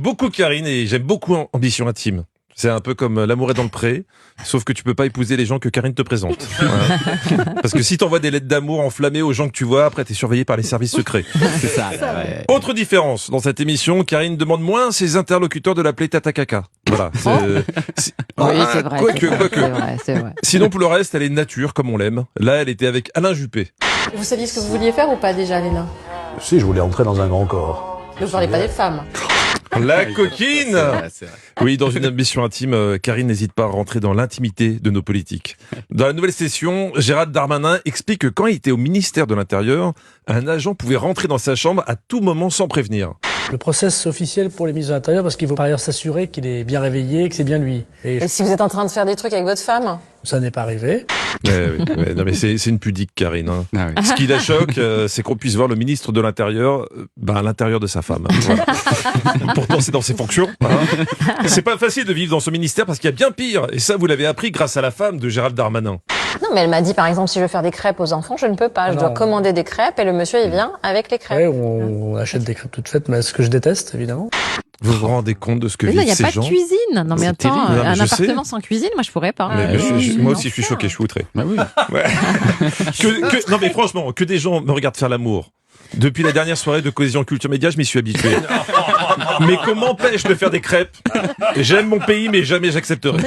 beaucoup Karine et j'aime beaucoup Ambition Intime. C'est un peu comme L'amour est dans le pré, sauf que tu peux pas épouser les gens que Karine te présente. Voilà. Parce que si t'envoies des lettres d'amour enflammées aux gens que tu vois, après t'es surveillé par les services secrets. C'est ça. Ouais. Autre différence, dans cette émission, Karine demande moins à ses interlocuteurs de l'appeler Tata Caca. Voilà. Oui, c'est vrai. C'est vrai. Sinon, pour le reste, elle est nature, comme on l'aime. Là, elle était avec Alain Juppé. Vous saviez ce que vous vouliez faire ou pas déjà, Léna? Si, je voulais entrer dans un grand corps. Ne parlez pas des femmes. La coquine! C'est vrai. Oui, dans une ambition intime, Karine n'hésite pas à rentrer dans l'intimité de nos politiques. Dans la nouvelle session, Gérald Darmanin explique que quand il était au ministère de l'Intérieur, un agent pouvait rentrer dans sa chambre à tout moment sans prévenir. Le process officiel pour les ministres de l'Intérieur, parce qu'il faut par ailleurs s'assurer qu'il est bien réveillé, que c'est bien lui. Et Et si vous êtes en train de faire des trucs avec votre femme? ça n'est pas arrivé. Non, mais c'est une pudique, Karine. Hein. Ah oui. Ce qui la choque, c'est qu'on puisse voir le ministre de l'Intérieur à l'intérieur de sa femme. Voilà. Pourtant, c'est dans ses fonctions. Hein. C'est pas facile de vivre dans ce ministère parce qu'il y a bien pire. Et ça, vous l'avez appris grâce à la femme de Gérald Darmanin. Non, mais elle m'a dit, par exemple, si je veux faire des crêpes aux enfants, je ne peux pas. Je dois commander des crêpes et le monsieur, il vient avec les crêpes. Ouais, on achète des crêpes toutes faites, mais ce que je déteste, évidemment. Vous vous rendez compte de ce que Mais non, il vivent n'y a ces pas gens de cuisine. Non, mais C'est attends, terrible. Non, mais un je appartement sans cuisine, moi, je pourrais pas. Mais moi aussi, je suis choqué, je suis outré. Bah oui. Ouais. Non, mais franchement, que des gens me regardent faire l'amour. Depuis la dernière soirée de Cohésion Culture Média, je m'y suis habitué. Mais qu'on m'empêche de faire des crêpes, j'aime mon pays, mais jamais j'accepterai.